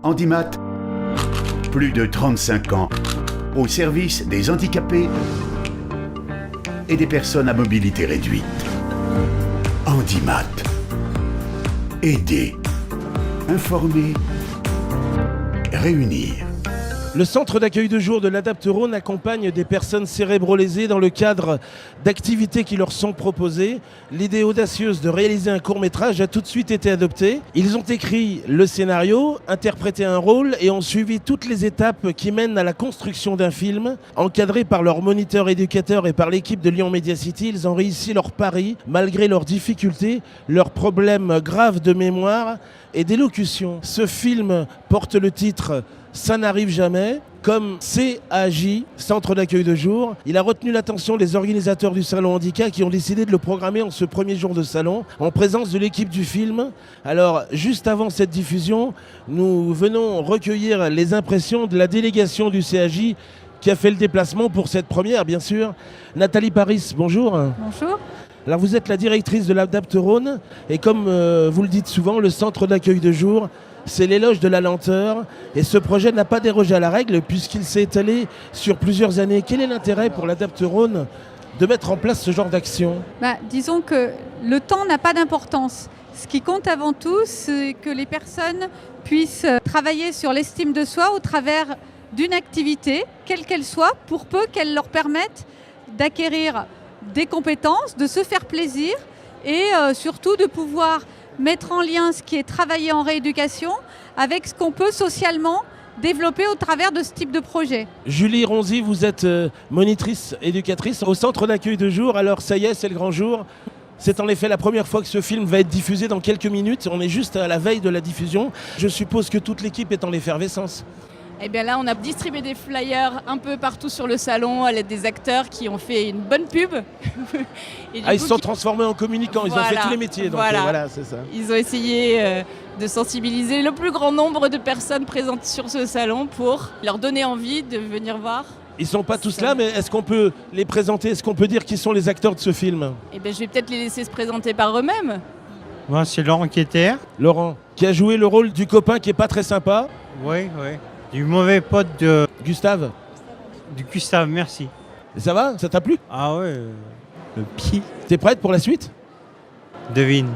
Handimat, plus de 35 ans, au service des handicapés et des personnes à mobilité réduite. Handimat. Aider, informer, réunir. Le centre d'accueil de jour de l'Adapterone accompagne des personnes cérébro-lésées dans le cadre d'activités qui leur sont proposées. L'idée audacieuse de réaliser un court-métrage a tout de suite été adoptée. Ils ont écrit le scénario, interprété un rôle et ont suivi toutes les étapes qui mènent à la construction d'un film. Encadrés par leur moniteur éducateur et par l'équipe de Lyon Media City, ils ont réussi leur pari malgré leurs difficultés, leurs problèmes graves de mémoire et d'élocution. Ce film porte le titre « Ça n'arrive jamais », comme CAJ, Centre d'accueil de jour. Il a retenu l'attention des organisateurs du Salon Handicap qui ont décidé de le programmer en ce premier jour de salon, en présence de l'équipe du film. Alors, juste avant cette diffusion, nous venons recueillir les impressions de la délégation du CAJ qui a fait le déplacement pour cette première, bien sûr. Nathalie Paris, bonjour. Bonjour. Alors, vous êtes la directrice de l'Adapterone et comme vous le dites souvent, le centre d'accueil de jour, c'est l'éloge de la lenteur et ce projet n'a pas dérogé à la règle puisqu'il s'est étalé sur plusieurs années. Quel est l'intérêt pour l'Adapterone de mettre en place ce genre d'action ? Disons que le temps n'a pas d'importance. Ce qui compte avant tout, c'est que les personnes puissent travailler sur l'estime de soi au travers d'une activité, quelle qu'elle soit, pour peu qu'elle leur permette d'acquérir des compétences, de se faire plaisir et surtout de pouvoir mettre en lien ce qui est travaillé en rééducation avec ce qu'on peut socialement développer au travers de ce type de projet. Julie Ronzi, vous êtes monitrice éducatrice au centre d'accueil de jour. Alors ça y est, c'est le grand jour. C'est en effet la première fois que ce film va être diffusé dans quelques minutes. On est juste à la veille de la diffusion. Je suppose que toute l'équipe est en effervescence. Eh bien là, on a distribué des flyers un peu partout sur le salon à l'aide des acteurs qui ont fait une bonne pub. Ils se sont transformés en communicants, ils ont fait tous les métiers. Donc voilà, c'est ça. Ils ont essayé de sensibiliser le plus grand nombre de personnes présentes sur ce salon pour leur donner envie de venir voir. Ils ne sont pas tous là, mais est-ce qu'on peut les présenter ? Est-ce qu'on peut dire qui sont les acteurs de ce film ? Eh bien, je vais peut-être les laisser se présenter par eux-mêmes. Moi, c'est Laurent Quéter. Laurent, qui a joué le rôle du copain qui n'est pas très sympa. Oui. Du mauvais pote de Gustave. Du Gustave, merci. Et ça va ? Ça t'a plu ? Ah ouais, le pied. T'es prête pour la suite ? Devine.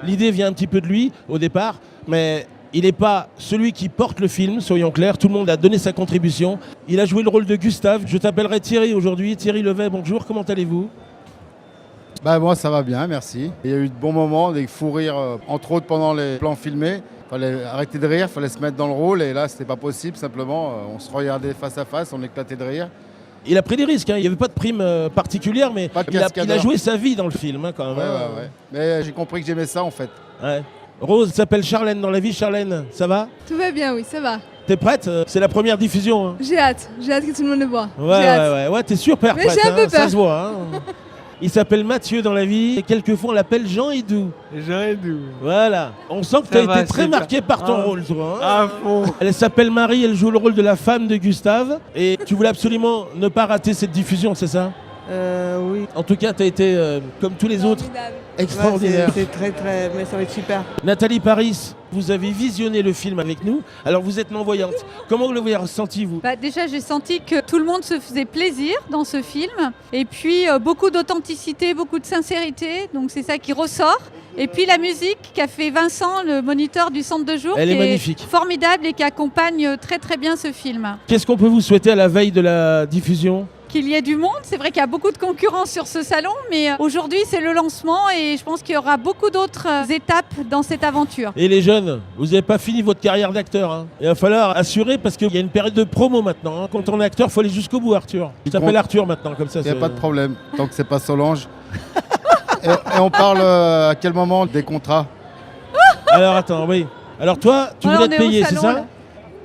L'idée vient un petit peu de lui au départ, mais il n'est pas celui qui porte le film, soyons clairs. Tout le monde a donné sa contribution. Il a joué le rôle de Gustave. Je t'appellerai Thierry aujourd'hui. Thierry Levet, bonjour, comment allez-vous ? Moi ça va bien, merci. Il y a eu de bons moments, des fous rires, entre autres pendant les plans filmés. Il fallait arrêter de rire, il fallait se mettre dans le rôle et là c'était pas possible, simplement on se regardait face à face, on éclatait de rire. Il a pris des risques, hein. Il n'y avait pas de prime particulière, mais il a joué sa vie dans le film quand même. Ouais. Mais j'ai compris que j'aimais ça en fait. Ouais. Rose s'appelle Charlène dans la vie. Charlène, ça va ? Tout va bien, oui, ça va. T'es prête ? C'est la première diffusion. Hein. J'ai hâte que tout le monde le voit. Ouais, t'es super prête. Mais j'ai un peu peur. Ça se voit. Hein. Il s'appelle Mathieu dans la vie et quelquefois on l'appelle Jean Hidou. Voilà. On sent que tu as été très marqué par ton rôle, toi. Hein. Fond. Elle s'appelle Marie, elle joue le rôle de la femme de Gustave. Et tu voulais absolument ne pas rater cette diffusion, c'est ça ? Oui. En tout cas, tu as été, comme tous les autres, extraordinaire. C'est très, mais ça va être super. Nathalie Paris, vous avez visionné le film avec nous. Alors vous êtes non-voyante. Comment vous l'avez ressenti, vous ? Déjà, j'ai senti que tout le monde se faisait plaisir dans ce film. Et puis, beaucoup d'authenticité, beaucoup de sincérité. Donc c'est ça qui ressort. Et puis la musique qu'a fait Vincent, le moniteur du centre de jour, elle qui est magnifique, formidable et qui accompagne très très bien ce film. Qu'est-ce qu'on peut vous souhaiter à la veille de la diffusion ? Qu'il y ait du monde. C'est vrai qu'il y a beaucoup de concurrence sur ce salon, mais aujourd'hui c'est le lancement et je pense qu'il y aura beaucoup d'autres étapes dans cette aventure. Et les jeunes, vous n'avez pas fini votre carrière d'acteur. Hein. Il va falloir assurer parce qu'il y a une période de promo maintenant. Hein. Quand on est acteur, il faut aller jusqu'au bout, Arthur. Je t'appelle Arthur maintenant, comme ça. Il n'y a pas de problème, tant que c'est pas Solange. et on parle à quel moment des contrats ? Alors attends, oui. Alors toi, tu voulais être payé, c'est ça ?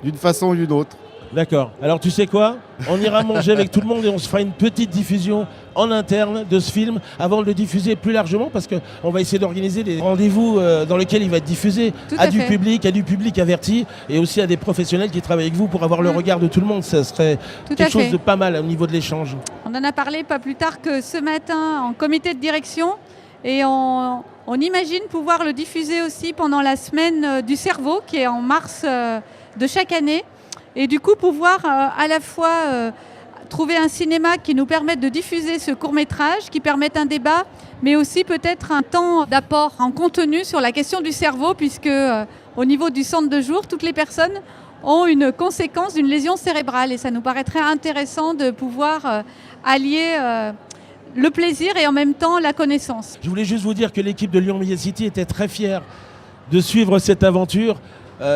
D'une façon ou d'une autre. D'accord. Alors tu sais quoi ? On ira manger avec tout le monde et on se fera une petite diffusion en interne de ce film avant de le diffuser plus largement parce qu'on va essayer d'organiser des rendez-vous dans lesquels il va être diffusé à du public averti et aussi à des professionnels qui travaillent avec vous pour avoir le regard de tout le monde. Ça serait quelque chose de pas mal au niveau de l'échange. On en a parlé pas plus tard que ce matin en comité de direction et on On imagine pouvoir le diffuser aussi pendant la semaine du cerveau qui est en mars de chaque année. Et du coup pouvoir à la fois trouver un cinéma qui nous permette de diffuser ce court-métrage, qui permette un débat, mais aussi peut-être un temps d'apport en contenu sur la question du cerveau, puisque au niveau du centre de jour, toutes les personnes ont une conséquence d'une lésion cérébrale. Et ça nous paraîtrait intéressant de pouvoir allier le plaisir et en même temps la connaissance. Je voulais juste vous dire que l'équipe de Lyon Media City était très fière de suivre cette aventure,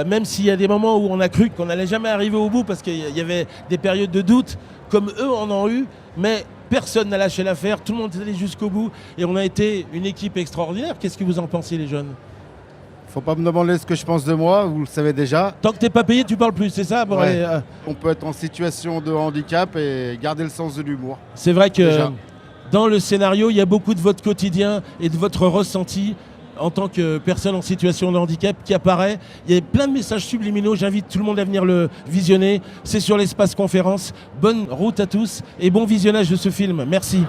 même s'il y a des moments où on a cru qu'on n'allait jamais arriver au bout parce qu'il y avait des périodes de doute, comme eux en ont eu, mais personne n'a lâché l'affaire, tout le monde est allé jusqu'au bout et on a été une équipe extraordinaire. Qu'est-ce que vous en pensez, les jeunes? Faut pas me demander ce que je pense de moi, vous le savez déjà. Tant que t'es pas payé, tu parles plus, c'est ça? Bon, Ouais. allez, On peut être en situation de handicap et garder le sens de l'humour. c'est vrai que Déjà. dans le scénario, il y a beaucoup de votre quotidien et de votre ressenti en tant que personne en situation de handicap qui apparaît. Il y a plein de messages subliminaux, j'invite tout le monde à venir le visionner. C'est sur l'espace conférence. Bonne route à tous et bon visionnage de ce film. Merci.